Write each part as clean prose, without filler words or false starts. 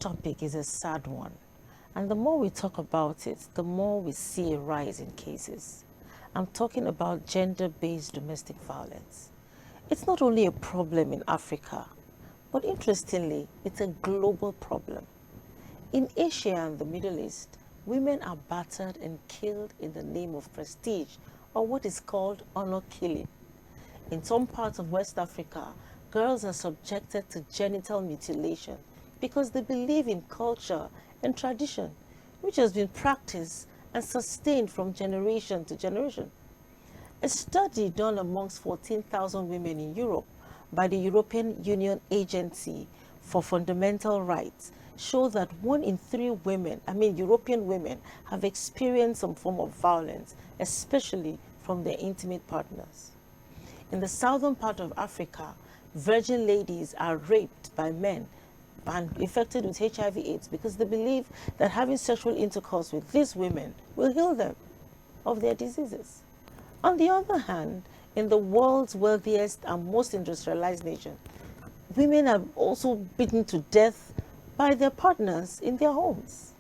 topic is a sad one, and the more we talk about it, the more we see a rise in cases. I'm talking about gender-based domestic violence. It's not only a problem in Africa, but interestingly, it's a global problem. In Asia and the Middle East, women are battered and killed in the name of prestige, or what is called honor killing. In some parts of West Africa, girls are subjected to genital mutilation because they believe in culture and tradition, which has been practiced and sustained from generation to generation. A study done amongst 14,000 women in Europe by the European Union Agency for Fundamental Rights showed that 1 in 3 women, European women, have experienced some form of violence, especially from their intimate partners. In the southern part of Africa, virgin ladies are raped by men and infected with HIV/AIDS because they believe that having sexual intercourse with these women will heal them of their diseases. On the other hand, in the world's wealthiest and most industrialized nation, women are also beaten to death by their partners in their homes.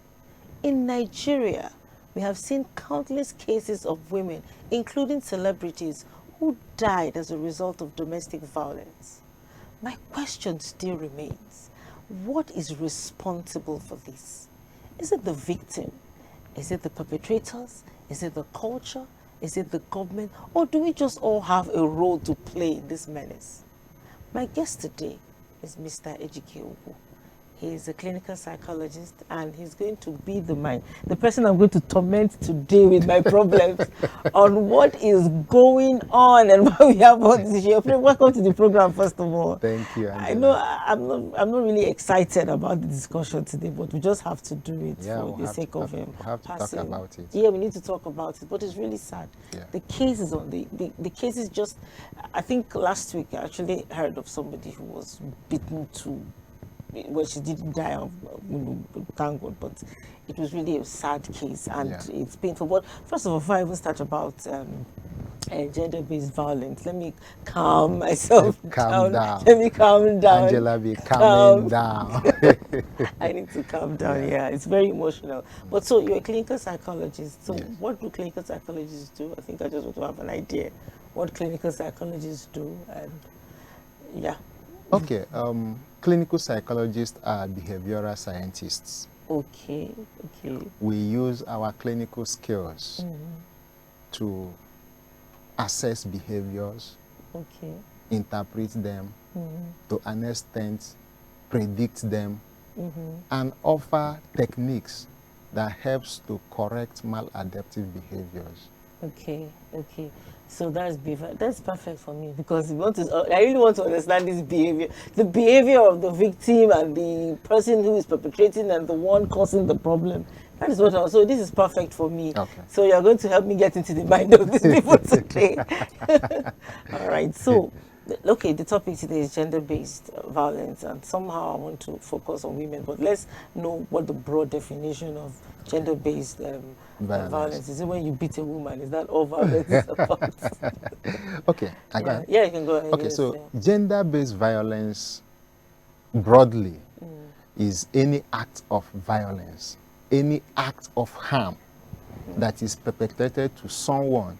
In Nigeria, we have seen countless cases of women, including celebrities, who died as a result of domestic violence. My question still remains, what is responsible for this? Is it the victim? Is it the perpetrators? Is it the culture? Is it the government? Or do we just all have a role to play in this menace? My guest today is Mr. Ejike Ogu. He is a clinical psychologist, and he's going to be the person I'm going to torment today with my problems on what is going on and why we have all this issue. Welcome to the program, first of all. Thank you, Angela. I know I'm not really excited about the discussion today, but we just have to do it for the sake of him. We have to talk about it. Yeah, we need to talk about it, but it's really sad. Yeah. The cases the cases just, I think last week I actually heard of somebody who was beaten to, well, she didn't die of, thank God, but it was really a sad case, and it's painful. But first of all, before I even start about gender-based violence, let me calm myself down. Let me calm down. Angela, be calming down. I need to calm down, yeah. It's very emotional. But so you're a clinical psychologist. So what do clinical psychologists do? I think I just want to have an idea what clinical psychologists do, and yeah. Okay, clinical psychologists are behavioral scientists. Okay. We use our clinical skills to assess behaviors, interpret them, to an extent predict them, and offer techniques that helps to correct maladaptive behaviors. Okay. So that's perfect for me, because I really want to understand this behavior, the behavior of the victim and the person who is perpetrating and the one causing the problem. That is what so this is perfect for me. Okay. So you're going to help me get into the mind of these people today. All right. So, okay, the topic today is gender-based violence, and somehow I want to focus on women, but let's know what the broad definition of gender-based violence is. It when you beat a woman? Is that all violence is about? Okay, I got it. Yeah, you can go ahead. Okay, so gender-based violence broadly is any act of violence, any act of harm that is perpetrated to someone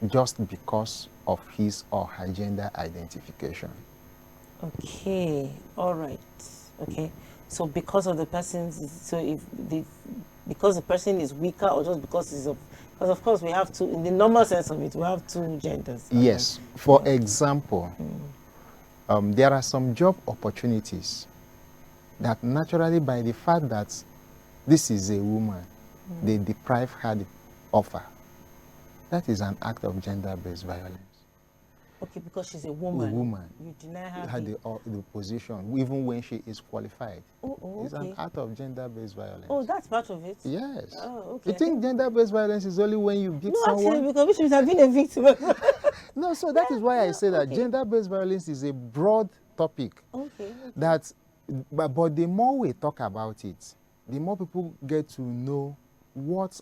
just because of his or her gender identification. Okay, all right. Okay, so because of the person's, because the person is weaker, or just because of course we have two, in the normal sense of it, we have two genders. Yes. For example, there are some job opportunities that naturally, by the fact that this is a woman, they deprive her the offer. That is an act of gender-based violence. Okay, because she's a woman. A woman. You deny her the position, even when she is qualified. It's an act of gender-based violence. Oh, that's part of it? Yes. Oh, okay. You think gender-based violence is only when you beat someone? No, actually, because which means I've been a victim. No, so that is why I say that gender-based violence is a broad topic. Okay. But the more we talk about it, the more people get to know what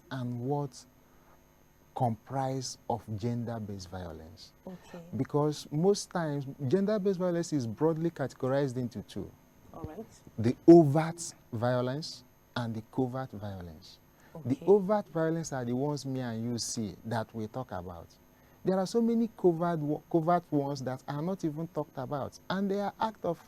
comprise of gender-based violence. Okay. Because most times, gender-based violence is broadly categorized into two. All right. the overt violence and the covert violence. Okay. The overt violence are the ones me and you see that we talk about. There are so many covert ones that are not even talked about, and they are acts of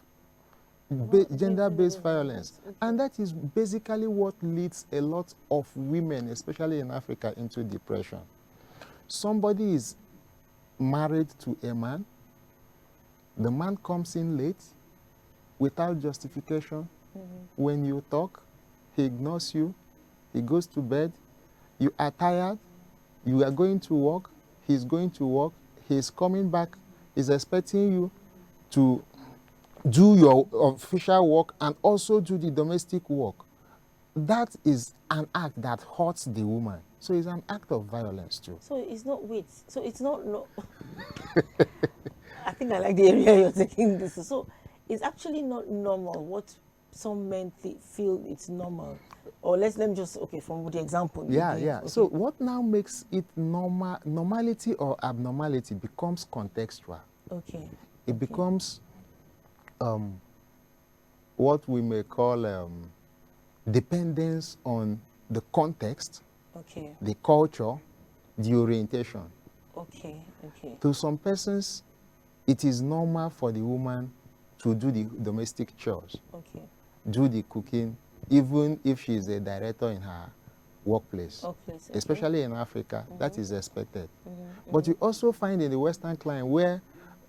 gender-based violence. Okay. And that is basically what leads a lot of women, especially in Africa, into depression. Somebody is married to a man, the man comes in late without justification. When you talk, he ignores you, he goes to bed, you are tired, you are going to work, he's going to work, he's coming back, he's expecting you to do your official work and also do the domestic work. That is an act that hurts the woman. So it's an act of violence too. So it's not, wait, so it's not, no. I think I like the area you're taking this. So it's actually not normal what some men feel it's normal. Or let me just, okay, from the example. Yeah. Okay. So what now makes it normality or abnormality becomes contextual. Okay. It becomes what we may call dependence on the context, Okay. the culture, the orientation. Okay. Okay. To some persons, it is normal for the woman to do the domestic chores, Okay. do the cooking, even if she is a director in her workplace. Okay. Especially in Africa, that is expected. But you also find in the Western clime where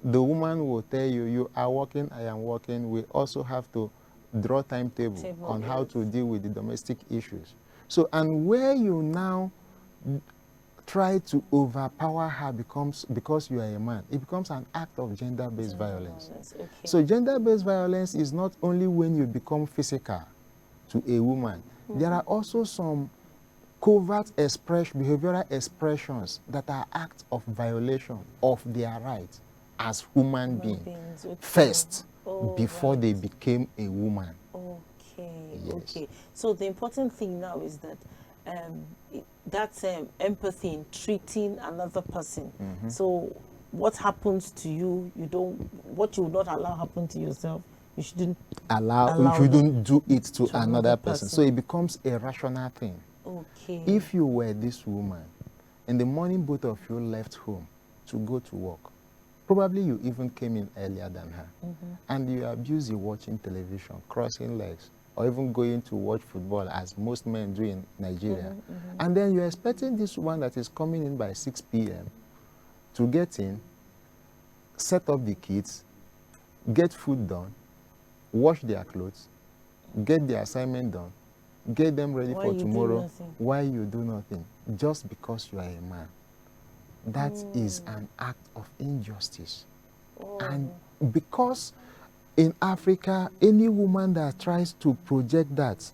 the woman will tell you, you are working, I am working. We also have to draw timetable on how to deal with the domestic issues. So, and where you now try to overpower her because you are a man, it becomes an act of gender-based violence. Okay. So gender-based violence is not only when you become physical to a woman. There are also some covert behavioral expressions that are acts of violation of their rights as human beings. Okay. First, before they became a woman. Okay. Yes. Okay. So the important thing now is that that's empathy in treating another person. So what happens to you, what you would not allow happen to yourself, you shouldn't you shouldn't do it to another person. So it becomes a rational thing. Okay. If you were this woman, in the morning both of you left home to go to work, probably you even came in earlier than her, and you are busy watching television, crossing legs, or even going to watch football, as most men do in Nigeria. And then you're expecting this one that is coming in by 6 p.m. to get in, set up the kids, get food done, wash their clothes, get the assignment done, get them ready for tomorrow. Why you do nothing? Just because you are a man. That is an act of injustice. And because in Africa, any woman that tries to project that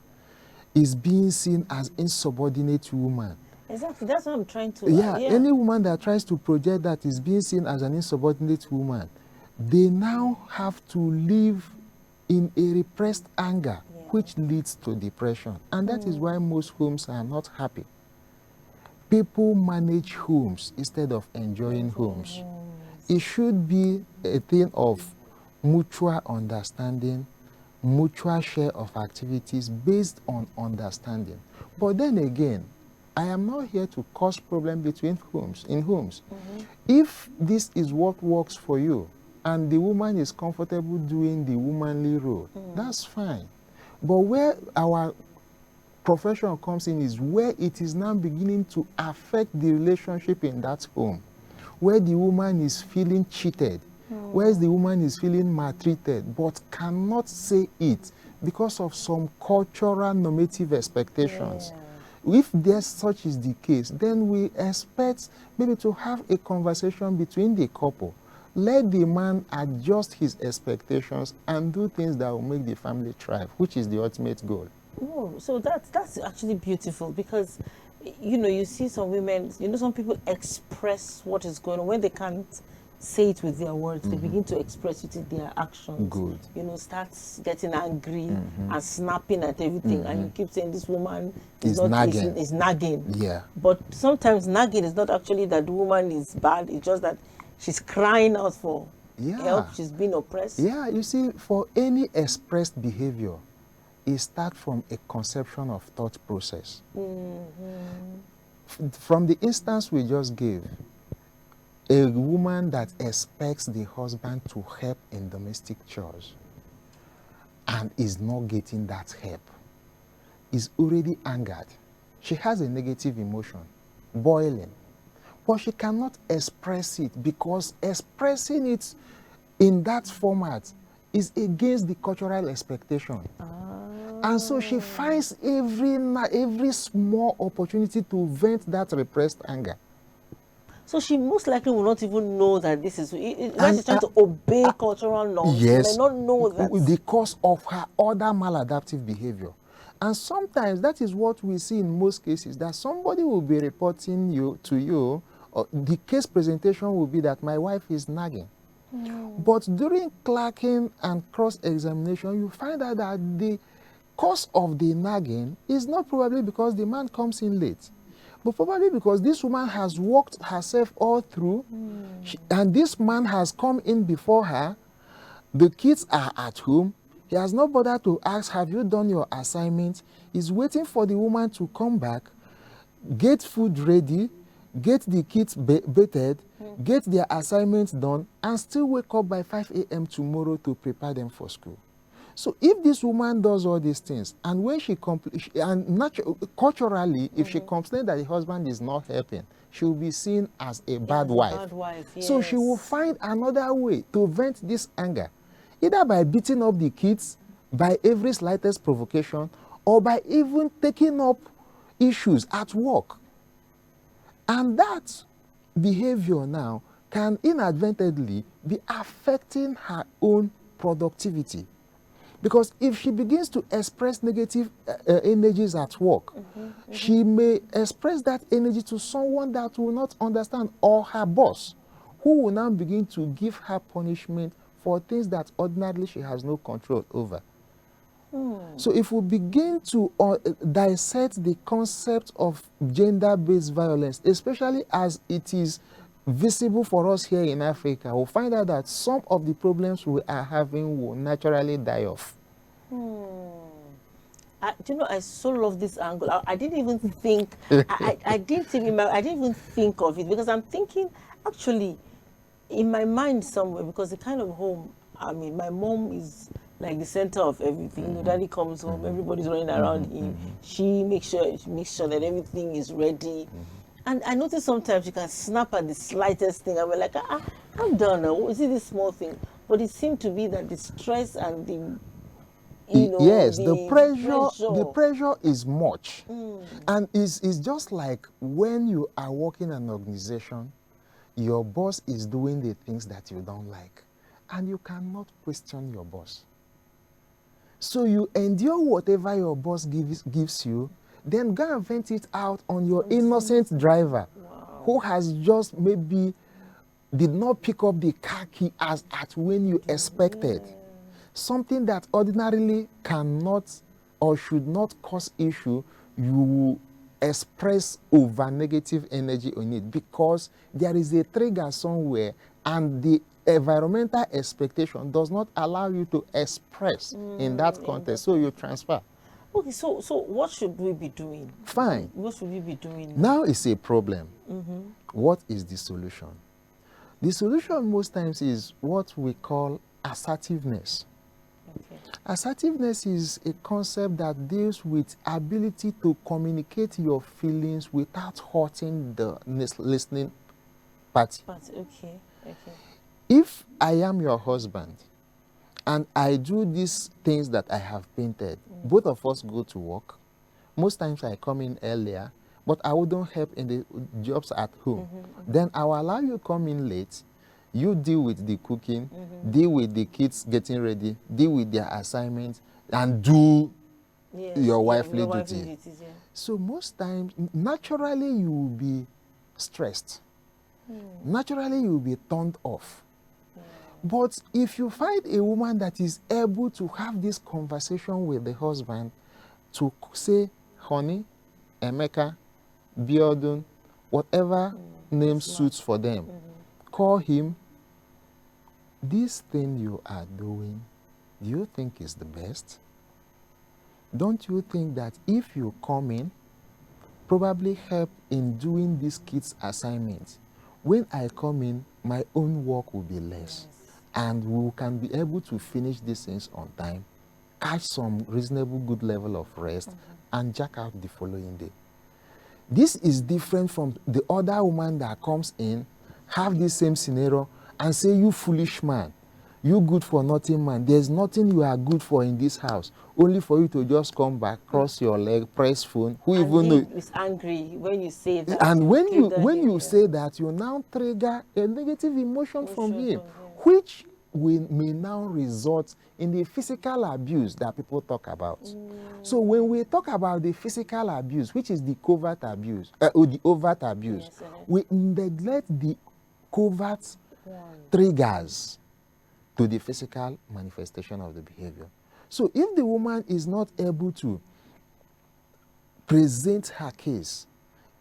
is being seen as insubordinate woman. Exactly, that's what I'm trying to... Any woman that tries to project that is being seen as an insubordinate woman, they now have to live in a repressed anger, which leads to depression. And that is why most homes are not happy. People manage homes instead of enjoying homes. It should be a thing of mutual understanding, mutual share of activities based on understanding. But then again, I am not here to cause problem between homes. If this is what works for you, and the woman is comfortable doing the womanly role, that's fine. But where our profession comes in is where it is now beginning to affect the relationship in that home, where the woman is feeling cheated, where the woman is feeling maltreated, but cannot say it because of some cultural normative expectations. If such is the case, then we expect maybe to have a conversation between the couple. Let the man adjust his expectations and do things that will make the family thrive, which is the ultimate goal. Oh, so that's actually beautiful, because, you see some women, some people express what is going on. When they can't say it with their words, they begin to express it in their actions. Good. Starts getting angry and snapping at everything, and you keep saying this woman is nagging. Yeah. But sometimes nagging is not actually that the woman is bad, it's just that she's crying out for help, she's being oppressed. Yeah, you see, for any expressed behavior, it starts from a conception of thought process. From the instance we just gave, a woman that expects the husband to help in domestic chores and is not getting that help is already angered. She has a negative emotion, boiling, but she cannot express it because expressing it in that format is against the cultural expectation. And so she finds every small opportunity to vent that repressed anger. So she most likely will not even know that this is, when she's trying to obey cultural norms, she may not know that. Because of her other maladaptive behavior. And sometimes that is what we see in most cases, that somebody will be reporting to you, or the case presentation will be that my wife is nagging. But during clerking and cross-examination, you find out that the cause of the nagging is not probably because the man comes in late, but probably because this woman has worked herself all through, and this man has come in before her. The kids are at home. He has not bothered to ask, have you done your assignment? He's waiting for the woman to come back, get food ready, get the kids baited, get their assignments done, and still wake up by 5 a.m. tomorrow to prepare them for school. So if this woman does all these things, and when she culturally, if she complains that the husband is not helping, she will be seen as a bad wife. Yes. So she will find another way to vent this anger, either by beating up the kids, by every slightest provocation, or by even taking up issues at work. And that behavior now can inadvertently be affecting her own productivity. Because if she begins to express negative energies at work, she may express that energy to someone that will not understand, or her boss, who will now begin to give her punishment for things that ordinarily she has no control over. So if we begin to dissect the concept of gender-based violence, especially as it is visible for us here in Africa, we'll find out that some of the problems we are having will naturally die off. I so love this angle. I didn't even think, I didn't even think of it, because I'm thinking, actually, in my mind somewhere, because the kind of home, I mean, my mom is like the center of everything. You know, daddy comes home, everybody's running around him. She makes sure that everything is ready. And I notice sometimes you can snap at the slightest thing, and we're like, I'm done now. Is it this small thing? But it seemed to be that the stress and the, yes, the pressure is much. And it's just like when you are working in an organization, your boss is doing the things that you don't like, and you cannot question your boss. So you endure whatever your boss gives you, then go and vent it out on your innocent driver, who has just maybe did not pick up the car key at when you expected. Something that ordinarily cannot or should not cause issue, you express over negative energy on it, because there is a trigger somewhere, and the environmental expectation does not allow you to express in that context, so you transfer. Okay, so what should we be doing? Fine. What should we be doing now? Is a problem. What is the solution? The solution most times is what we call assertiveness. Okay. Assertiveness is a concept that deals with ability to communicate your feelings without hurting the listening party. Okay. If I am your husband and I do these things that I have painted, both of us go to work. Most times I come in earlier, but I wouldn't help in the jobs at home. Then I will allow you to come in late. You deal with the cooking, deal with the kids getting ready, deal with their assignments, and do your wifely duty. So most times, naturally you will be stressed. Naturally you will be turned off. But if you find a woman that is able to have this conversation with the husband, to say, honey, Emeka, Biodun, whatever name suits for them, call him, this thing you are doing, do you think is the best? Don't you think that if you come in, probably help in doing this kid's assignment, when I come in, my own work will be less, and we can be able to finish these things on time, catch some reasonable good level of rest, and jack out the following day. This is different from the other woman that comes in, have the same scenario, and say, you foolish man, you good for nothing man, there's nothing you are good for in this house, only for you to just come back, cross your leg, press phone, who and even know. is angry when you say that. And when you him, say that, you now trigger a negative emotion from him, which may now result in the physical abuse that people talk about. So when we talk about the physical abuse, which is the covert abuse, or the overt abuse, we neglect the covert triggers to the physical manifestation of the behavior. So if the woman is not able to present her case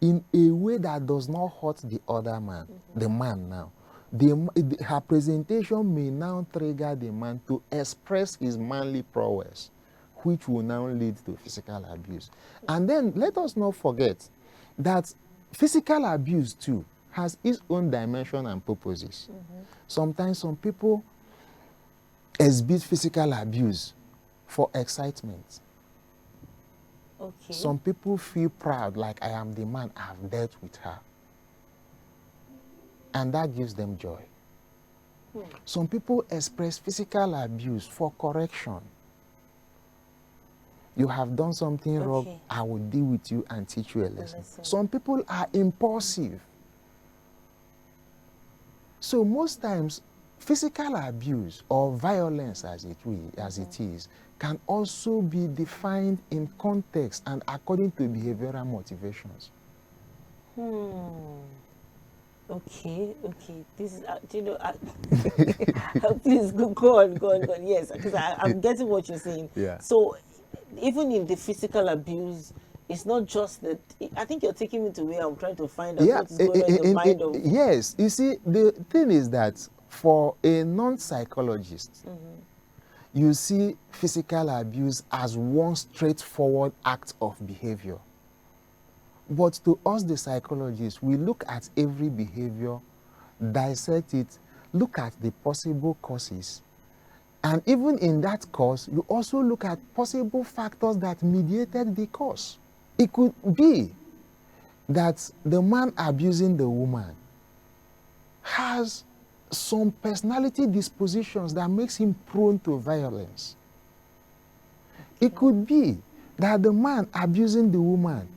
in a way that does not hurt the other man, the man now, her presentation may now trigger the man to express his manly prowess, which will now lead to physical abuse. And then let us not forget that physical abuse too has its own dimension and purposes. Sometimes some people exhibit physical abuse for excitement. Okay. Some people feel proud, like I am the man, I've dealt with her. And that gives them joy. Some people express physical abuse for correction. You have done something wrong, I will deal with you and teach you a lesson. Some people are impulsive. So most times, physical abuse or violence as it is can also be defined in context and according to behavioral motivations. Okay. This is, please go on. Yes, because I'm getting what you're saying. Yeah. So even in the physical abuse, it's not just that. I think you're taking me to where I'm trying to find out what is going on in the mind of. Yes, you see, the thing is that for a non-psychologist, you see physical abuse as one straightforward act of behavior. But to us, the psychologists, we look at every behavior, dissect it, look at the possible causes. And even in that cause, you also look at possible factors that mediated the cause. It could be that the man abusing the woman has some personality dispositions that makes him prone to violence. It could be that the man abusing the woman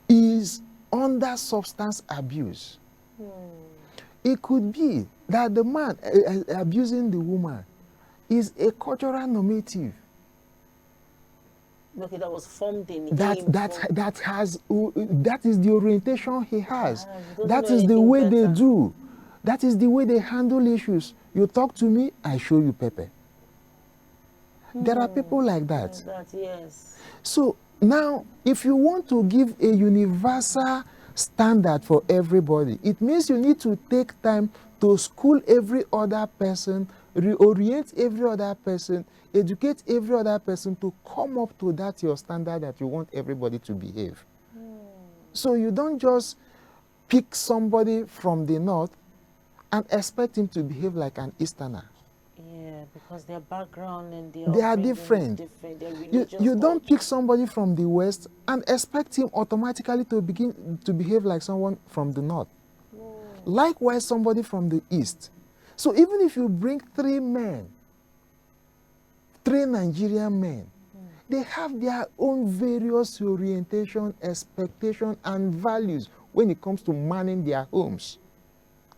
is under substance abuse. It could be that the man abusing the woman is a cultural normative. Okay, that was formed in that is the orientation he has. That is the way they do. That is the way they handle issues. You talk to me, I show you pepper. There are people like that. Yes. So now, if you want to give a universal standard for everybody, it means you need to take time to school every other person, reorient every other person, educate every other person to come up to that your standard that you want everybody to behave. So you don't just pick somebody from the north and expect him to behave like an Easterner. Yeah, because their background and they are different. You don't pick somebody from the west and expect him automatically to begin to behave like someone from the north. Likewise, somebody from the east. So even if you bring three Nigerian men, they have their own various orientation, expectation, and values when it comes to manning their homes.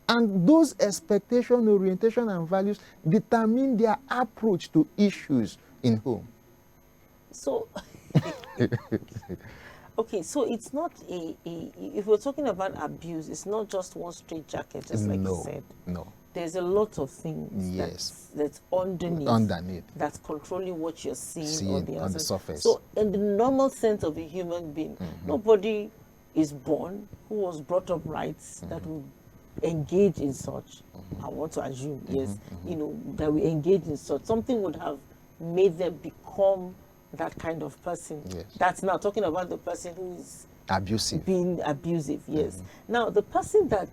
And those expectation, orientation, and values determine their approach to issues in home. So, okay, so it's not if we're talking about abuse, it's not just one straight jacket, just like you said. No. There's a lot of things that's underneath that's controlling what you're seeing on the surface. So in the normal sense of a human being, nobody is born who was brought up right that will engage in such. I want to assume, yes, you know, that we engage in such. Something would have made them become that kind of person. Yes. That's now talking about the person who is Abusive. being abusive, yes. Now, the person that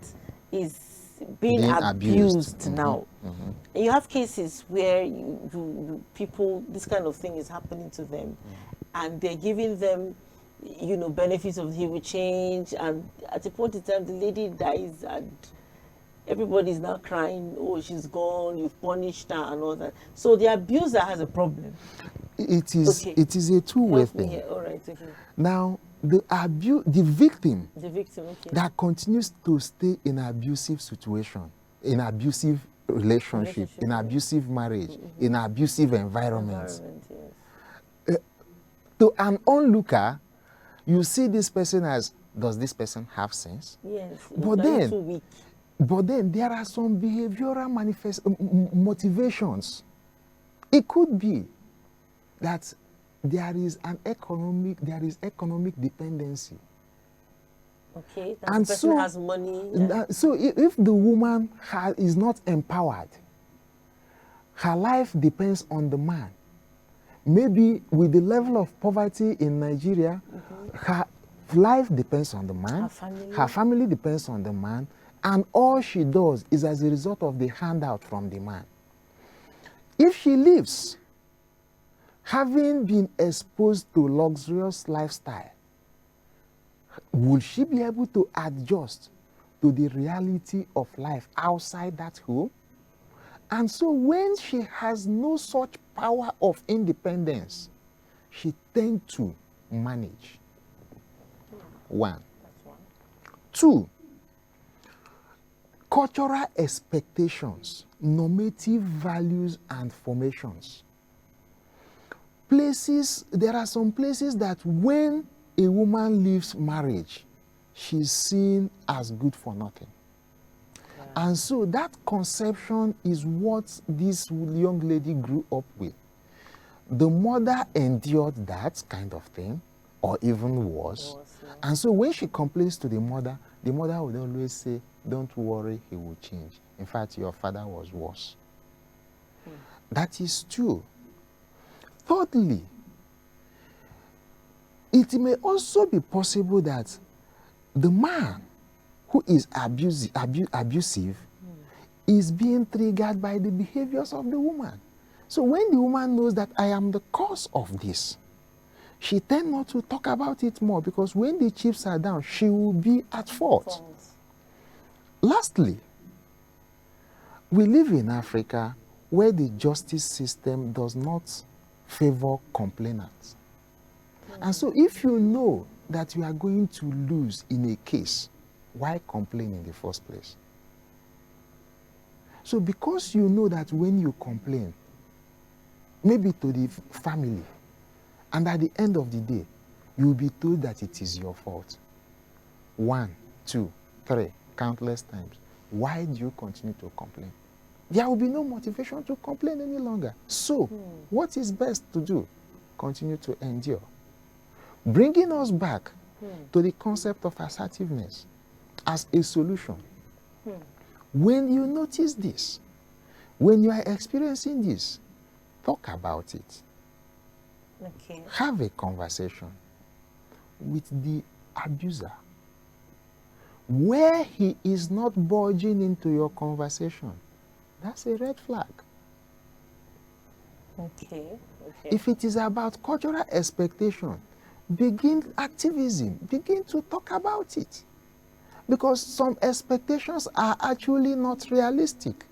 is being Being abused. abused now, you have cases where people, this kind of thing is happening to them, and they're giving them, you know, benefits of he will change, and at a point in time, the lady dies, and everybody's now crying, oh, she's gone, you've punished her, and all that. So the abuser has a problem. It is Okay. it is a two-way Help me thing. here. All right, okay. Now, the victim The victim, okay. that continues to stay in abusive situation, in abusive relationship, in abusive marriage, in abusive environments. Environment, yes. To an onlooker, you see this person as, does this person have sense? Yes. But Are you then- too weak? But then there are some behavioral motivations. It could be that there is economic dependency. Okay. That And the person so- has money. Yeah. So if the woman is not empowered, her life depends on the man. Maybe with the level of poverty in Nigeria, her life depends on the man. Her family. Depends on the man. And all she does is as a result of the handout from the man. If she lives, having been exposed to luxurious lifestyle, will she be able to adjust to the reality of life outside that home? And so when she has no such power of independence, she tends to manage. One. That's one. Two, cultural expectations, normative values and formations. There are some places that when a woman leaves marriage, she's seen as good for nothing. Yeah. And so that conception is what this young lady grew up with. The mother endured that kind of thing, or even worse. Yeah. And so when she complains to the mother would always say, don't worry, he will change. In fact, your father was worse. That is true. Thirdly, it may also be possible that the man who is abusive is being triggered by the behaviors of the woman. So when the woman knows that I am the cause of this, she tends not to talk about it more, because when the chips are down, she will be at fault. False. Lastly, we live in Africa where the justice system does not favor complainants. And so if you know that you are going to lose in a case, why complain in the first place? So because you know that when you complain, maybe to the family, and at the end of the day, you will be told that it is your fault. 1, 2, 3, countless times. Why do you continue to complain? There will be no motivation to complain any longer. So, what is best to do? Continue to endure. Bringing us back to the concept of assertiveness as a solution. When you notice this, when you are experiencing this, talk about it. Okay. Have a conversation with the abuser. Where he is not budging into your conversation, that's a red flag. Okay. Okay. If it is about cultural expectation, begin activism, begin to talk about it. Because some expectations are actually not realistic.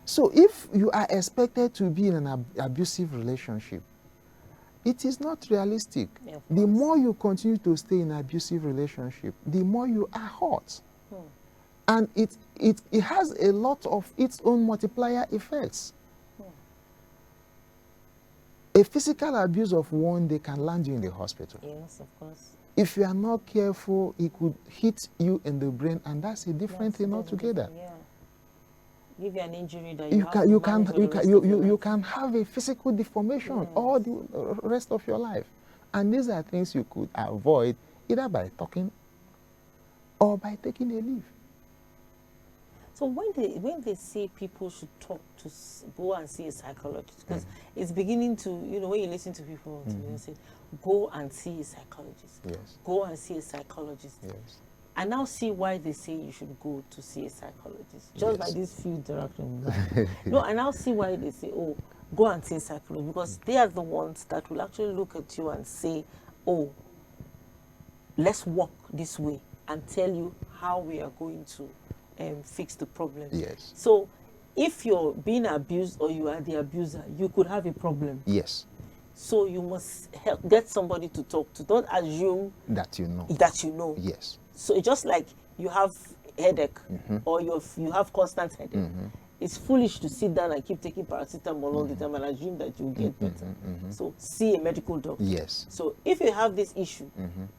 So if you are expected to be in an abusive relationship, it is not realistic. Yeah, of The course. more you continue to stay in an abusive relationship, the more you are hurt. And it has a lot of its own multiplier effects. A physical abuse of one day can land you in the hospital. Yes, of course. If you are not careful, it could hit you in the brain, and that's a different That's thing very altogether. different, yeah. Give you an injury that You have can to you can manage for you the can rest you, of your you, you life. can have a physical deformation all the rest of your life, and these are things you could avoid either by talking or by taking a leave. So when they say people should talk to go and see a psychologist, because it's beginning to, you know, when you listen to people, they say, go and see a psychologist. Yes. Go and see a psychologist. Yes. I now see why they say you should go to see a psychologist. Just by these few interactions. No, I now see why they say, oh, go and see a psychologist, because they are the ones that will actually look at you and say, oh, let's walk this way and tell you how we are going to fix the problem. Yes. So if you're being abused or you are the abuser, you could have a problem. Yes. So you must get somebody to talk to. Don't assume that you know. That you know. Yes. So it's just like you have headache or you have constant headache. It's foolish to sit down and keep taking paracetamol all the time and assume that you'll get better. So see a medical doctor. Yes. So if you have this issue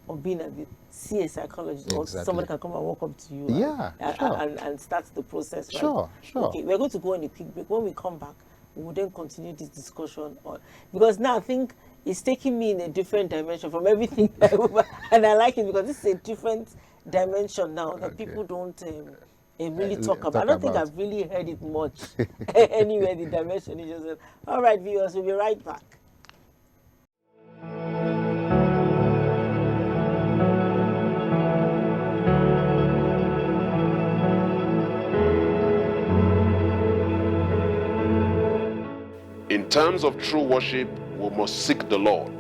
of being abused, see a psychologist, or somebody can come and walk up to you and start the process. Right? Sure. Okay, we're going to go on a quick break. When we come back, we will then continue this discussion on, because now I think it's taking me in a different dimension from everything, and I like it because this is a different dimension now that people don't really talk about. I don't think I've really heard it much anywhere. The dimension is just. All right, viewers, we'll be right back. In terms of true worship, we must seek the Lord.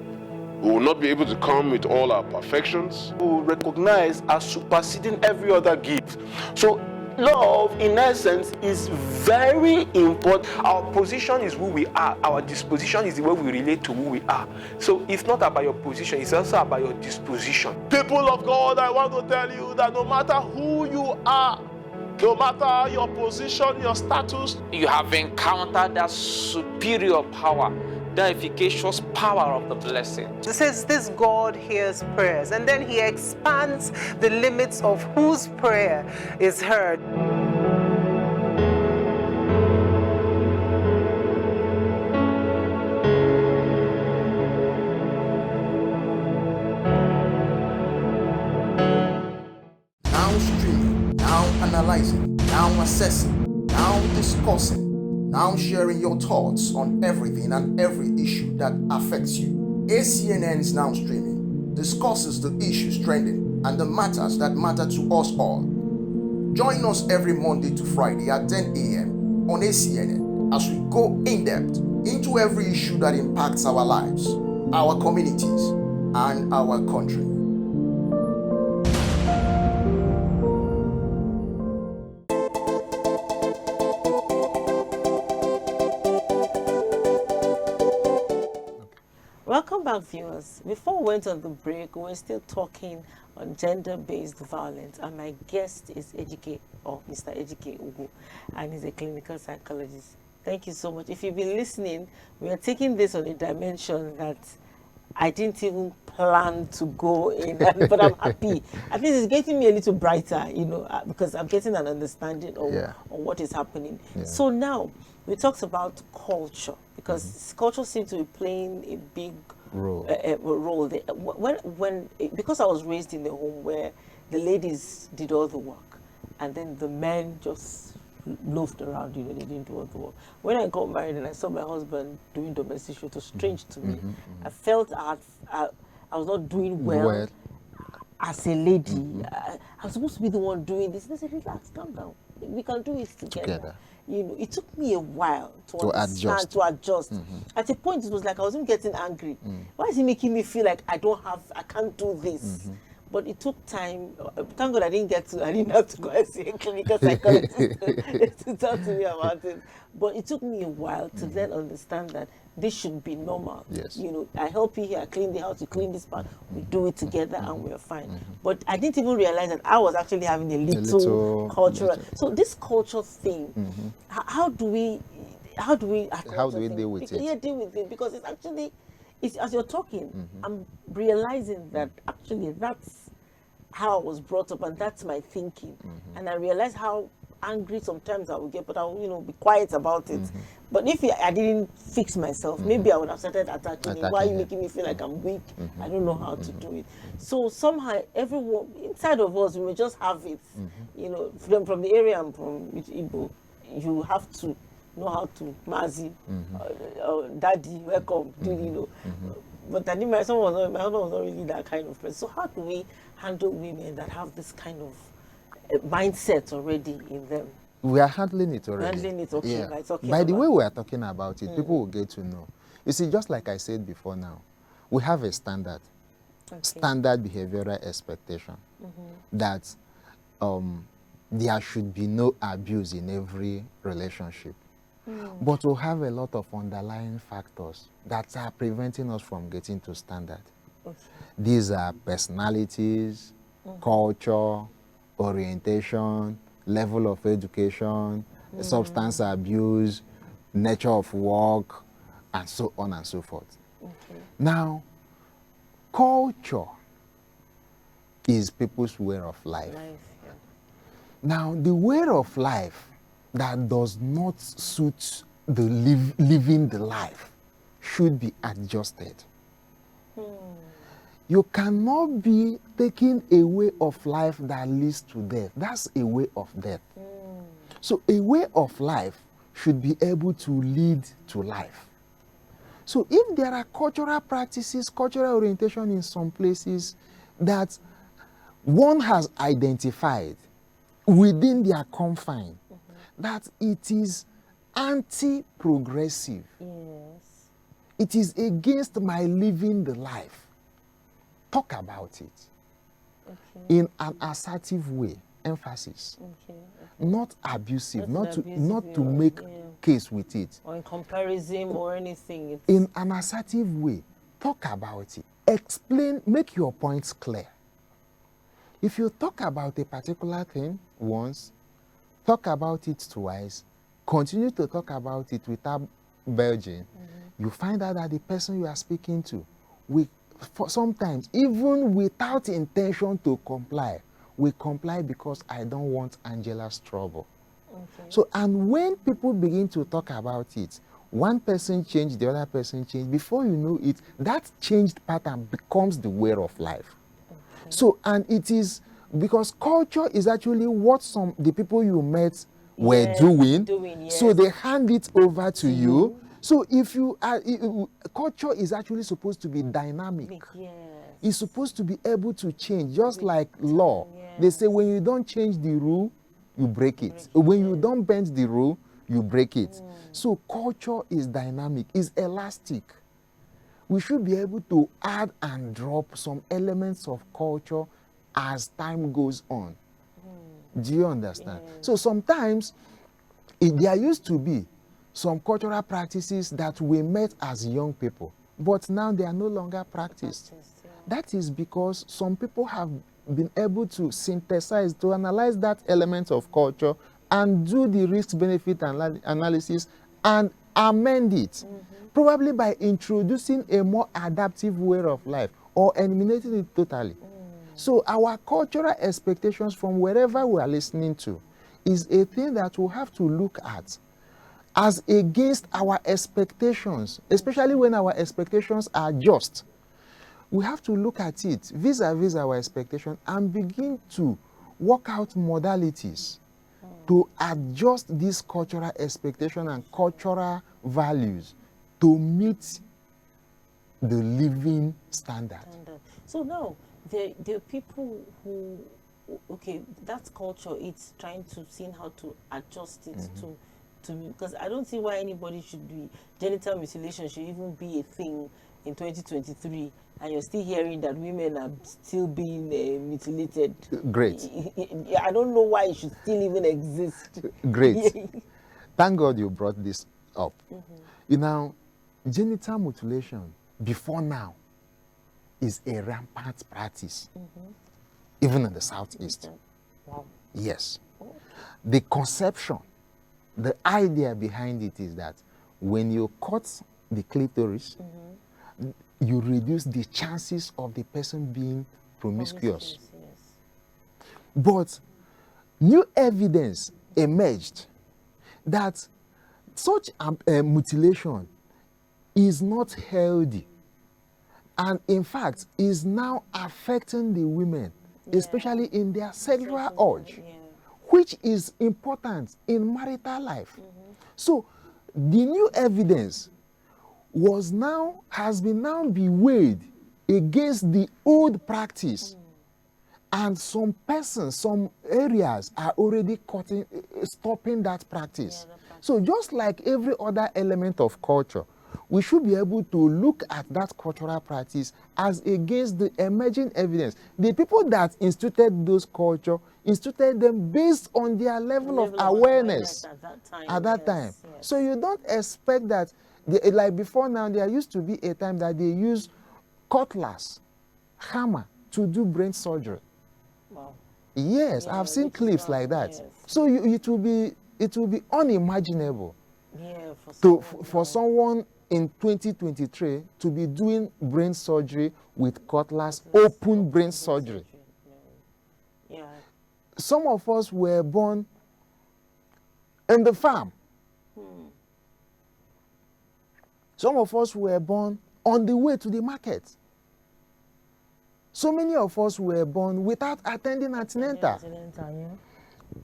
We will not be able to come with all our perfections. We will recognize as superseding every other gift. So love, in essence, is very important. Our position is who we are. Our disposition is the way we relate to who we are. So it's not about your position, it's also about your disposition. People of God, I want to tell you that no matter who you are, no matter your position, your status, you have encountered that superior power, the efficacious power of the blessing. It says this God hears prayers, and then he expands the limits of whose prayer is heard. Now streaming, now analyzing, now assessing, now discussing, now sharing your thoughts on everything and every issue that affects you. ACNN's Now Streaming discusses the issues trending and the matters that matter to us all. Join us every Monday to Friday at 10 a.m. on ACNN as we go in depth into every issue that impacts our lives, our communities, and our country. Welcome back, viewers. Before we went on the break, we were still talking on gender-based violence, and my guest is Ejike, or Mr. Ejike Ugo, and he's a clinical psychologist. Thank you so much. If you've been listening, we are taking this on a dimension that I didn't even plan to go in, but I'm happy. At least it's getting me a little brighter, you know, because I'm getting an understanding of what is happening. So now, we talked about culture, because culture seems to be playing a big role. Because I was raised in a home where the ladies did all the work, and then the men just loafed around, you know, they didn't do all the work. When I got married and I saw my husband doing domestic, it was strange to me. I felt I was not doing well as a lady. I was supposed to be the one doing this. And I said, relax, calm down. We can do it together. You know, it took me a while to adjust. At a point, it was like I was even getting angry. Why is he making me feel like I can't do this? But it took time. Thank God I didn't have to go and see a clinical psychologist to talk to me about it. But it took me a while to then understand that this should be normal. You know, I help you here, I clean the house, you clean this part, we do it together and we're fine. But I didn't even realize that I was actually having a little cultural. So this culture thing, how do we deal with it? Yeah, deal with it, because it's actually, as you're talking, I'm realizing that actually that's how I was brought up and that's my thinking. And I realize how angry sometimes I will get, but I will, you know, be quiet about it. But if I didn't fix myself, maybe I would have started attacking him. Why are you making me feel like I'm weak? I don't know how to do it. So somehow, everyone inside of us, we may just have it. You know, from the area I'm from, with Igbo, you have to know how to mazi, daddy, welcome, you know. But I think my husband was not really that kind of person. So how do we handle women that have this kind of mindset already in them? We are handling it already. Handling it, okay. Yeah. Like By the way we are talking about it, people will get to know. You see, just like I said before now, we have a standard behavioral expectation that there should be no abuse in every relationship. But we have a lot of underlying factors that are preventing us from getting to standard. These are personalities, culture, orientation, level of education, substance abuse, nature of work, and so on and so forth. Now, culture is people's way of life. Now, the way of life that does not suit the living the life should be adjusted. You cannot be taking a way of life that leads to death. That's a way of death. So a way of life should be able to lead to life. So if there are cultural practices, cultural orientation in some places that one has identified within their confine, that it is anti-progressive. It is against my living the life. Talk about it in an assertive way, emphasis, not abusive, not to make case with it, or in comparison or anything. In an assertive way, talk about it, explain, make your points clear. If you talk about a particular thing once, talk about it twice, continue to talk about it without budging, you find out that the person you are speaking to, for sometimes, even without intention to comply, we comply because I don't want Angela's trouble. So, and when people begin to talk about it, one person changed, the other person changed, before you know it, that changed pattern becomes the way of life. So, and it is because culture is actually what the people you met were doing, so they hand it over to you. So if you are, culture is actually supposed to be dynamic. It's supposed to be able to change, just like law. They say when you don't change the rule, you break it. When you don't bend the rule, you break it. So culture is dynamic, is elastic. We should be able to add and drop some elements of culture as time goes on. Do you understand? So sometimes there used to be some cultural practices that we met as young people, but now they are no longer practiced. That is because some people have been able to synthesize, to analyze that element of culture and do the risk-benefit analysis and amend it, probably by introducing a more adaptive way of life or eliminating it totally. So our cultural expectations from wherever we are listening to is a thing that we have to look at as against our expectations, especially when our expectations are just. We have to look at it vis-a-vis our expectation and begin to work out modalities to adjust this cultural expectation and cultural values to meet the living standard. So now, there are people who, okay, that culture, it's trying to see how to adjust it to because I don't see why anybody should be, genital mutilation should even be a thing in 2023, and you're still hearing that women are still being mutilated. Great. I don't know why it should still even exist. Great. Thank God you brought this up. You know, genital mutilation before now is a rampant practice, even in the Southeast. Wow. Yes. The conception, the idea behind it is that when you cut the clitoris, you reduce the chances of the person being promiscuous. But new evidence emerged that such mutilation is not healthy, and in fact is now affecting the women, especially in their sexual urge, which is important in marital life. So the new evidence has been weighed against the old practice, and some persons, some areas are already stopping that practice. So just like every other element of culture, we should be able to look at that cultural practice as against the emerging evidence. The people that instituted those culture instituted them based on their level of awareness at that time. So you don't expect that, like before now, there used to be a time that they use cutlass, hammer to do brain surgery. Wow. Yes, I've seen clips like that. Yes. So it will be unimaginable for someone in 2023 to be doing brain surgery with cutlass, open brain surgery. Yeah. Some of us were born in the farm. Some of us were born on the way to the market. So many of us were born without attending antenatal.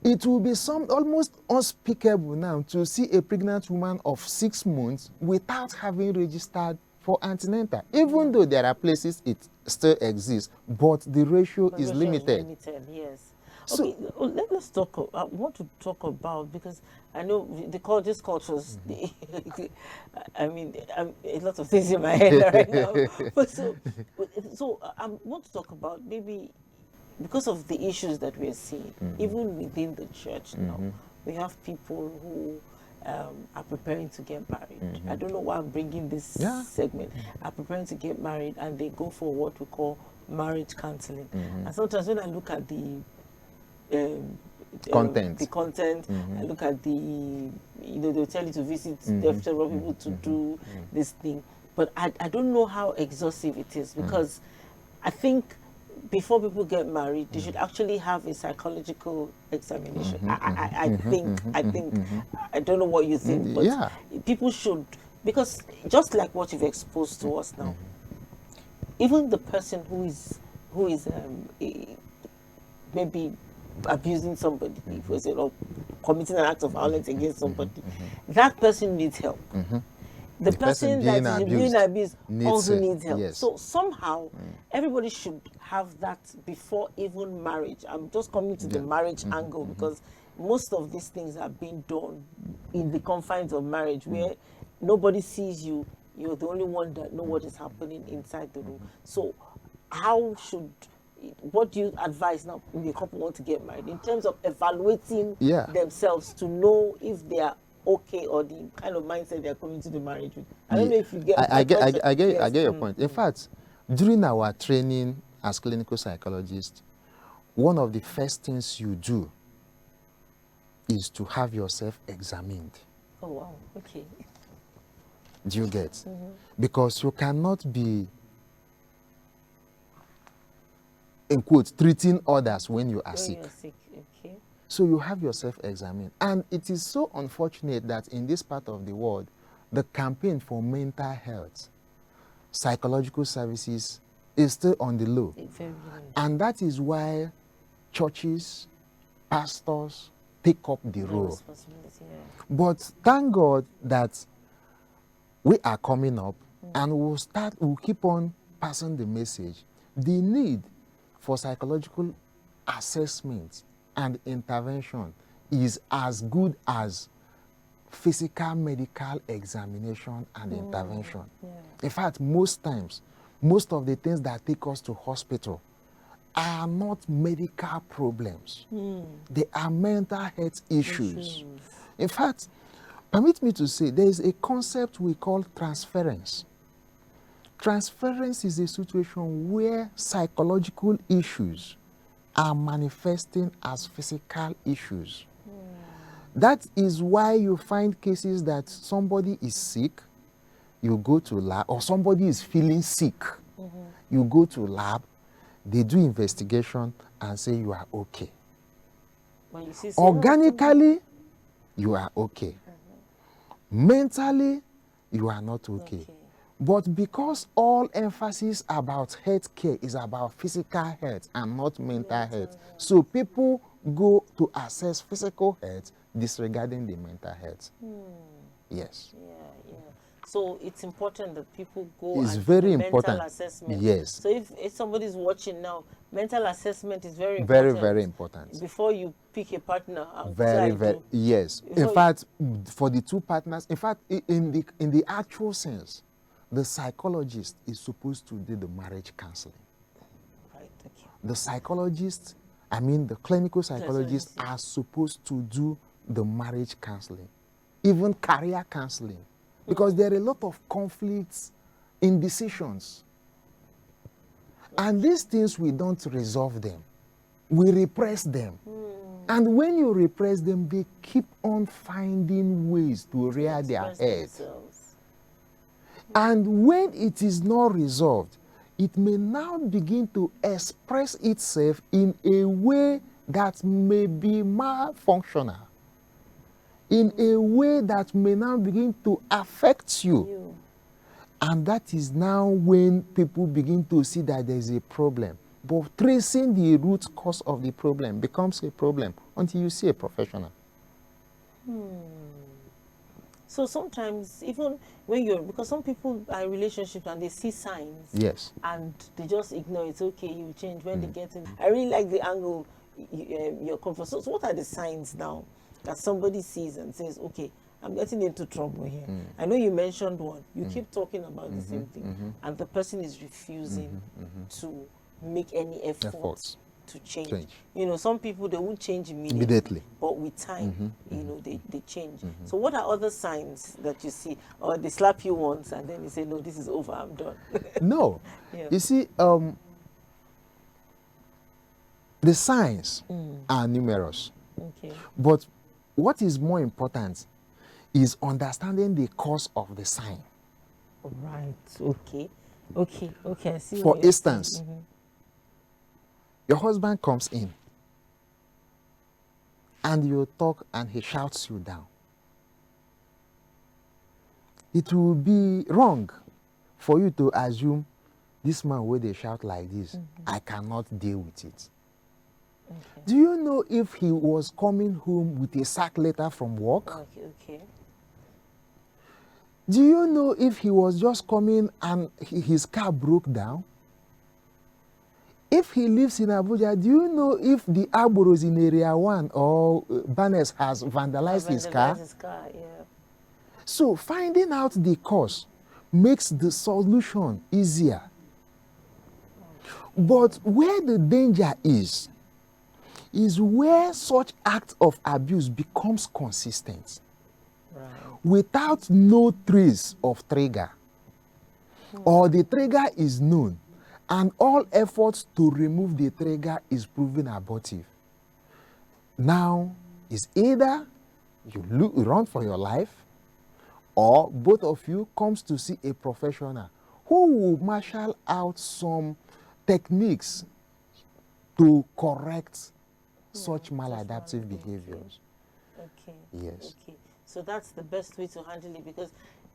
It will be almost unspeakable now to see a pregnant woman of 6 months without having registered for antenatal. Even though there are places it still exists, but the ratio is limited. Yes. Okay, let's talk. I want to talk about, because I know this cultures. I mean, a lot of things in my head right now. But so I want to talk about, maybe because of the issues that we're seeing, even within the church now, we have people who are preparing to get married. I don't know why I'm bringing this segment. Are preparing to get married, and they go for what we call marriage counseling. And sometimes when I look at the content, I look at they'll tell you to visit several people to do this thing, but I don't know how exhaustive it is, because I think before people get married, they should actually have a psychological examination. I think I don't know what you think, but people should, because just like what you've exposed to us now, even the person who is maybe abusing somebody, or committing an act of violence against somebody, that person needs help. The person that is being abused also needs help. Yes. So somehow everybody should have that before even marriage. I'm just coming to the marriage angle, because most of these things are being done in the confines of marriage, where nobody sees you. You're the only one that knows what is happening inside the room. So what do you advise now when a couple want to get married, in terms of evaluating themselves to know if they are okay, or the kind of mindset they are coming to the marriage with? I don't know if you get. I get your point. In fact, during our training as clinical psychologists, one of the first things you do is to have yourself examined. Oh wow! Okay. Do you get? Because you cannot be, in quotes, treating others when you are sick. Okay. So you have yourself examined. And it is so unfortunate that in this part of the world, the campaign for mental health, psychological services is still on the low. And that is why churches, pastors take up the role. But thank God that we are coming up, and we'll keep on passing the message. The need for psychological assessment and intervention is as good as physical medical examination and intervention. In fact, most times, most of the things that take us to hospital are not medical problems. They are mental health issues. In fact, permit me to say, there is a concept we call transference. Transference is a situation where psychological issues are manifesting as physical issues. That is why you find cases that somebody is sick, you go to lab, or somebody is feeling sick, you go to lab, they do investigation and say you are okay. Organically, you are okay. Mentally, you are not okay. But because all emphasis about health care is about physical health and not mental health, so people go to assess physical health disregarding the mental health. Yes. Yeah. So it's important that people go It's and very do the important. mental assessment. Yes. So if somebody's watching now, mental assessment is very Very, important. very important. Before you pick a partner. Very, yes. In fact, for the two partners, in fact, in the actual sense, the psychologist is supposed to do the marriage counseling. Right, okay. The psychologists, I mean the clinical psychologists are supposed to do the marriage counseling, even career counseling, because there are a lot of conflicts in decisions. And these things, we don't resolve them. We repress them. And when you repress them, they keep on finding ways to rear their head. And when it is not resolved, it may now begin to express itself in a way that may be malfunctional, in a way that may now begin to affect you. And that is now when people begin to see that there is a problem. But tracing the root cause of the problem becomes a problem until you see a professional. So sometimes, even when because some people are in relationships and they see signs. Yes. And they just ignore it. It's okay, you change when they get in. I really like the angle you're coming from. So what are the signs now that somebody sees and says, okay, I'm getting into trouble here? I know you mentioned one. You keep talking about the same thing. And the person is refusing to make any efforts to change. You know, some people, they won't change immediately. But with time, you know, they change. So what are other signs that you see? Or they slap you once and then you say, no, this is over, I'm done. No. You see, the signs are numerous. But what is more important is understanding the cause of the sign. Right. Okay. I see. For instance, your husband comes in and you talk and he shouts you down. It will be wrong for you to assume this man, where they shout like this, I cannot deal with it. Do you know if he was coming home with a sack letter from work? Okay. Do you know if he was just coming and his car broke down? If he lives in Abuja, do you know if the arboros in Area 1 or Barnes has vandalized his car? So finding out the cause makes the solution easier. But where the danger is where such act of abuse becomes consistent. Without no trace of trigger, or the trigger is known, and all efforts to remove the trigger is proven abortive. Now, it's either you run for your life, or both of you comes to see a professional who will marshal out some techniques to correct such maladaptive behaviors. Okay. Yes. Okay. So that's the best way to handle it, because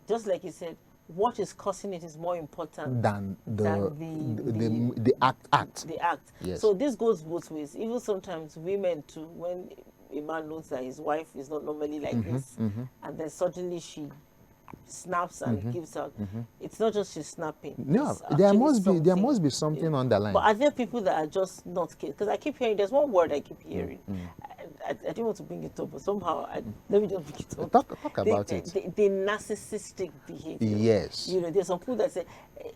just like you said, what is causing it is more important than the act. The act. Yes. So this goes both ways. Even sometimes women too, when a man knows that his wife is not normally like this, and then suddenly she snaps and gives out. It's not just she's snapping. No, there must be something underlying. But are there people that are just not kids? Because I keep hearing, there's one word I keep hearing. I didn't want to bring it up, but somehow let me just bring it up. Talk about it. The narcissistic behavior. Yes. You know, there's some people that say,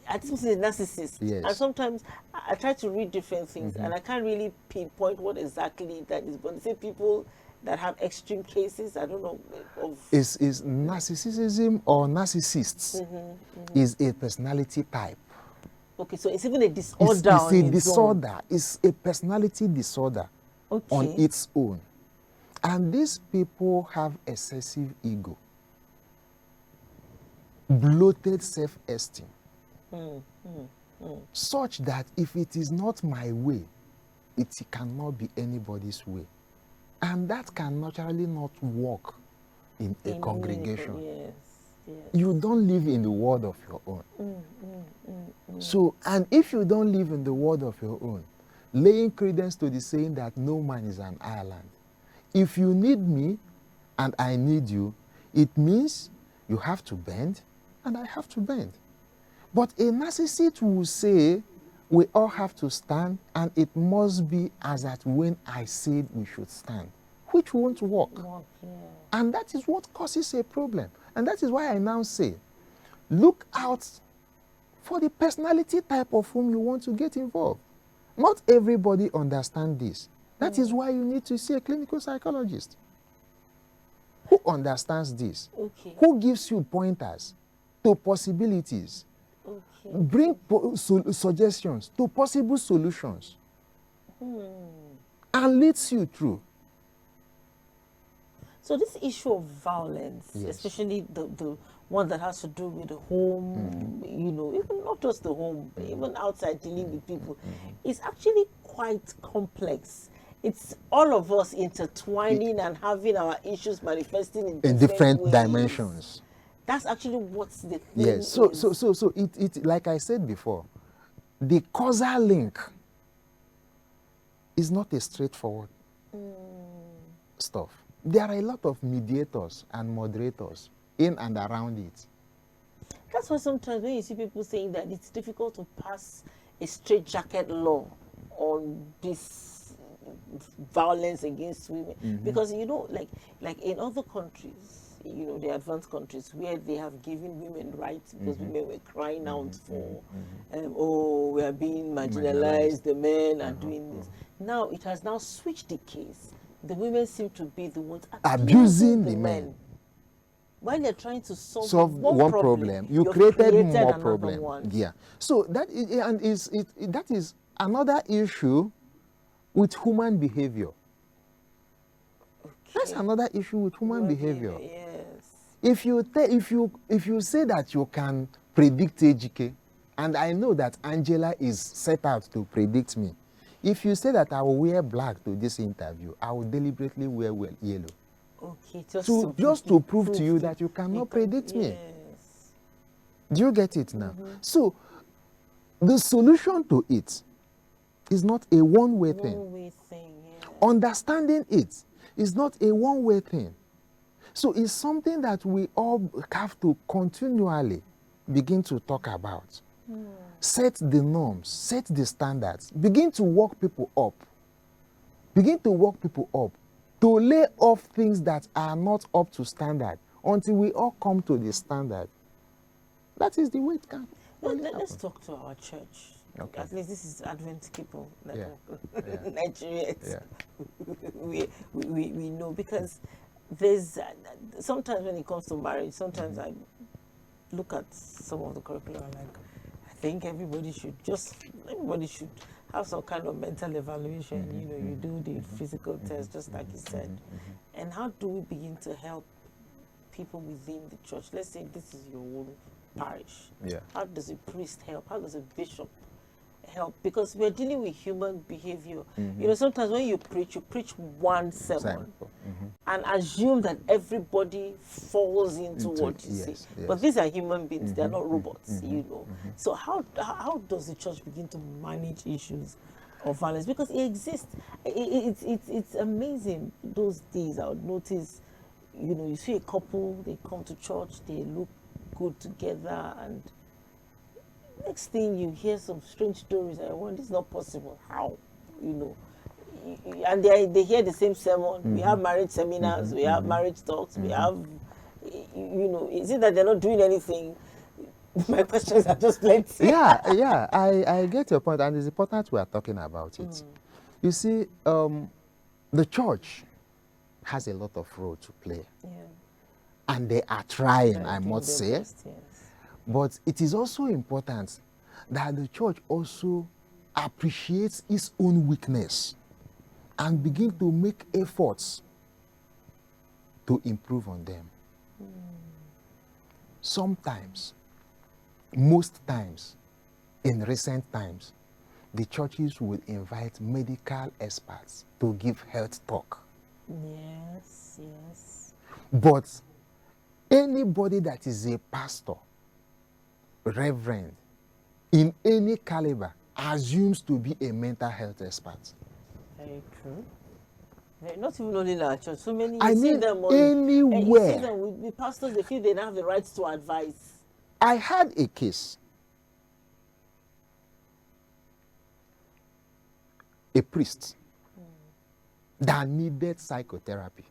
I think this is a narcissist. Yes. And sometimes I try to read different things and I can't really pinpoint what exactly that is. But they say people that have extreme cases, I don't know. Is narcissism or narcissists is a personality type. Okay, so it's even a disorder. It's a disorder. It's a personality disorder on its own. And these people have excessive ego, bloated self-esteem, such that if it is not my way, it cannot be anybody's way. And that can naturally not work in a congregation. Yes, yes. You don't live in the world of your own. So, and if you don't live in the world of your own, laying credence to the saying that no man is an island. If you need me and I need you, it means you have to bend and I have to bend. But a narcissist will say we all have to stand and it must be as at when I said we should stand, which won't work. And that is what causes a problem. And that is why I now say, look out for the personality type of whom you want to get involved. Not everybody understands this. That is why you need to see a clinical psychologist who understands this, who gives you pointers to possibilities, bring suggestions to possible solutions, and leads you through. So this issue of violence, especially the one that has to do with the home, you know, even not just the home, but even outside dealing with people, is actually quite complex. It's all of us intertwining and having our issues manifesting in different ways. Dimensions. That's actually what's the thing. Yes. So it like I said before, the causal link is not a straightforward stuff. There are a lot of mediators and moderators in and around it. That's why sometimes when you see people saying that it's difficult to pass a straitjacket law on this violence against women, because you know, like in other countries, you know, the advanced countries where they have given women rights because women were crying out for, oh, we are being marginalized, the men are doing this. Now it has now switched the case. The women seem to be the ones abusing the men. While they're trying to solve one problem, you created more problems. Yeah. So that is another issue with human behavior. That's another issue with human behavior. If you say that you can predict AGK, and I know that Angela is set out to predict me, if you say that I will wear black to this interview, I will deliberately wear yellow. Okay, just to prove to you that you cannot predict me. Do you get it now? So the solution to it is not a one-way thing. Understanding it is not a one-way thing. So it's something that we all have to continually begin to talk about. Set the norms, set the standards, begin to walk people up. Begin to walk people up to lay off things that are not up to standard until we all come to the standard. That is the way it can. Let's talk to our church. Okay. At least this is Advent people, Nigerians. We know, because there's sometimes when it comes to marriage, sometimes I look at some of the curriculum and like, I think everybody should have some kind of mental evaluation. You know, you do the physical test, just like you said. And how do we begin to help people within the church? Let's say this is your own parish. How does a priest help? How does a bishop help? Because we're dealing with human behavior. You know, sometimes when you preach one sermon and assume that everybody falls into what you say. But these are human beings, they're not robots, you know. So how does the church begin to manage issues of violence? Because it exists. It's amazing. Those days I would notice, you know, you see a couple, they come to church, they look good together, and next thing you hear some strange stories. I wonder, it's not possible. How? You know, and they hear the same sermon. We have marriage seminars, we have marriage talks, we have, you know, is it that they're not doing anything? My questions are just plenty. I get your point, and it's important we are talking about it. You see, the church has a lot of role to play, and they are trying, I must say. Best, But it is also important that the church also appreciates its own weakness and begin to make efforts to improve on them. Sometimes, most times, in recent times, the churches will invite medical experts to give health talk. Yes. But anybody that is a pastor, reverend, in any caliber, assumes to be a mental health expert. Very true. Not even only in our church. So many. I see mean, them on, anywhere. You see them with the pastors. They feel they don't have the rights to advise. I had a case. A priest that needed psychotherapy,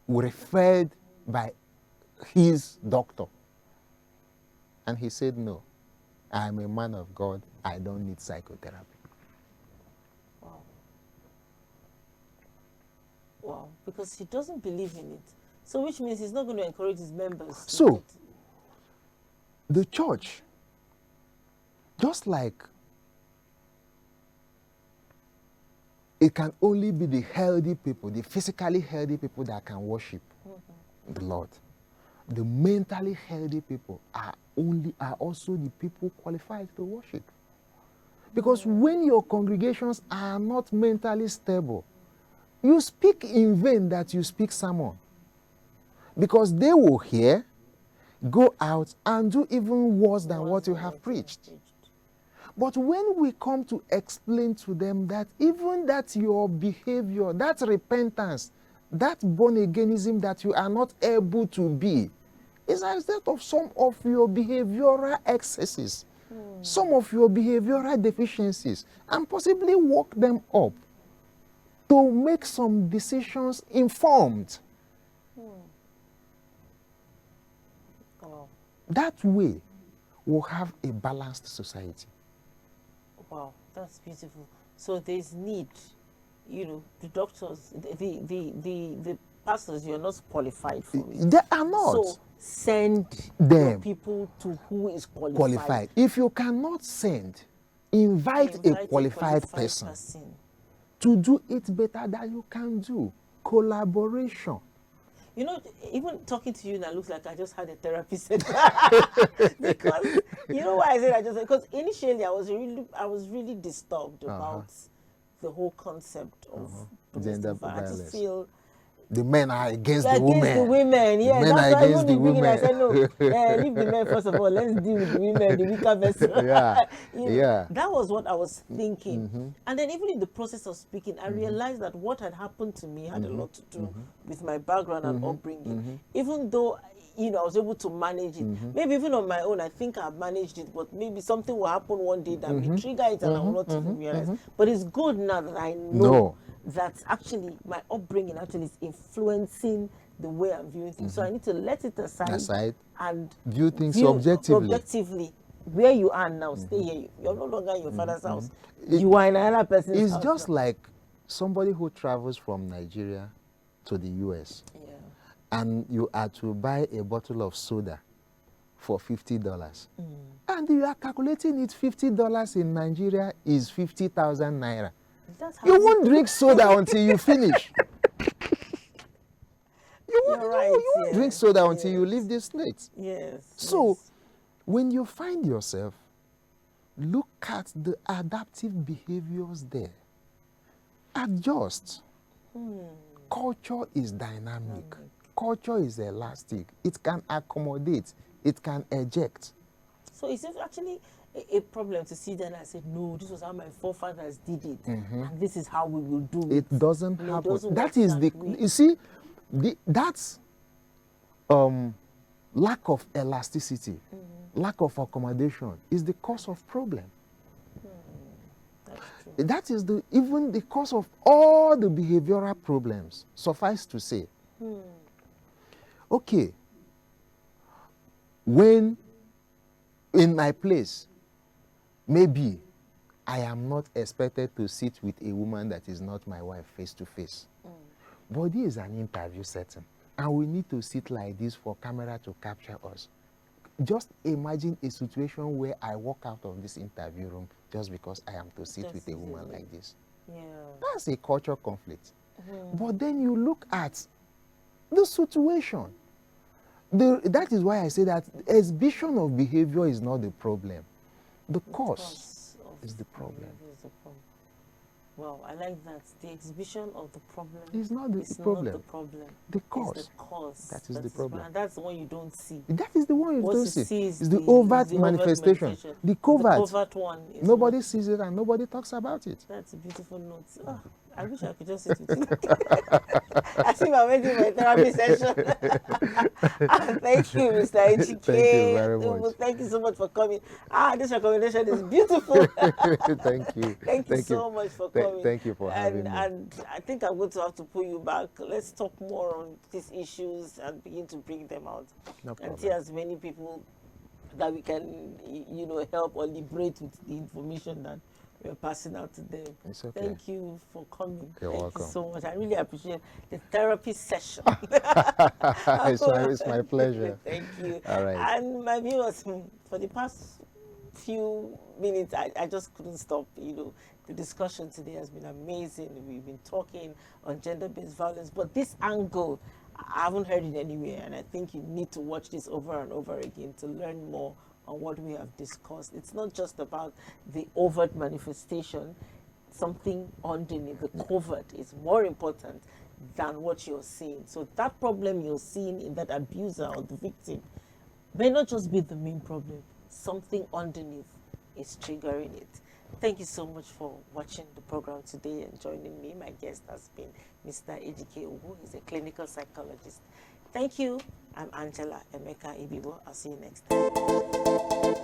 referred by his doctor. And he said, no, I'm a man of God. I don't need psychotherapy. Wow. Wow. Because he doesn't believe in it. So which means he's not going to encourage his members. So, the church, just like it can only be the healthy people, the physically healthy people that can worship the Lord. The mentally healthy people are also the people qualified to worship. Because when your congregations are not mentally stable, you speak in vain that you speak sermon. Because they will hear, go out, and do even worse than what you have preached. But when we come to explain to them that even that your behavior, that repentance, that born-againism that you are not able to be, is a result of some of your behavioral excesses, some of your behavioral deficiencies, and possibly work them up to make some decisions informed. That way, we'll have a balanced society. Wow, that's beautiful. So there's need, the doctors, the pastors, you're not qualified for it. They are not. So send them people to who is qualified. If you cannot send, invite a qualified person to do it better than you can do. Collaboration. Even talking to you now looks like I just had a therapy session. Because why I said because initially I was really disturbed about the whole concept of gender violence. I just violence. feel the men are against the women. Against the women, yeah. The men That's are why against the women. I said, no, leave the men first of all. Let's deal with the women, the weaker vessel. Yeah. That was what I was thinking. And then even in the process of speaking, I realized that what had happened to me had a lot to do with my background and upbringing. Even though, I was able to manage it. Maybe even on my own, I think I've managed it, but maybe something will happen one day that may trigger it and I will not even realize. But it's good now that I know that actually my upbringing actually is influencing the way I'm viewing things. So I need to let it aside and view things objectively. Where you are now, stay here. You're no longer in your father's house. You are in another person's house. It's just like somebody who travels from Nigeria to the US. And you are to buy a bottle of soda for $50. And you are calculating it, $50 in Nigeria is 50,000 naira. You won't drink soda until you finish. You won't drink soda until you leave the state. So, when you find yourself, look at the adaptive behaviors there. Adjust. Culture is dynamic. Culture is elastic. It can accommodate. It can eject. So is it actually a problem to see that I said, no, this was how my forefathers did it, and this is how we will do it? It doesn't happen. That is you see, that's lack of elasticity, lack of accommodation is the cause of problem. That is even the cause of all the behavioral problems, suffice to say. Okay, when in my place, maybe I am not expected to sit with a woman that is not my wife face to face. But this is an interview setting, and we need to sit like this for camera to capture us. Just imagine a situation where I walk out of this interview room just because I am to sit with a woman like this. That's a cultural conflict. But then you look at the situation. That is why I say that exhibition of behavior is not the problem. The cause is the problem. Wow, I like that. The exhibition of the problem It's not the is problem. not the problem. The It's cause. the cause. That is the problem. And that's the one you don't see. That is the one you What don't you see. see is It's the overt is the manifestation. The The covert. covert one is Nobody not. sees it and nobody talks about it. That's a beautiful note. Oh, I wish I could just sit with you. I think I'm ready for a therapy session. Thank you, Mr. HK. Thank you very much. Thank you so much for coming. This recommendation is beautiful. Thank you. Thank you so much for coming. Thank you for having me. And I think I'm going to have to pull you back. Let's talk more on these issues and begin to bring them out. No and see as many people that we can, help or liberate with the information that we're passing out to them. It's okay. Thank you for coming. You're Thank welcome. you so much. I really appreciate the therapy session. It's my pleasure. Thank you. All right. And my viewers, for the past few minutes, I just couldn't stop. The discussion today has been amazing. We've been talking on gender-based violence, but this angle, I haven't heard it anywhere, and I think you need to watch this over and over again to learn more on what we have discussed. It's not just about the overt manifestation, something underneath. The covert is more important than what you're seeing. So that problem you're seeing in that abuser or the victim may not just be the main problem. Something underneath is triggering it. Thank you so much for watching the program today and joining me. My guest has been Mr. Ejike Ugu. He's a clinical psychologist. Thank you. I'm Angela Emeka Ibibo. I'll see you next time.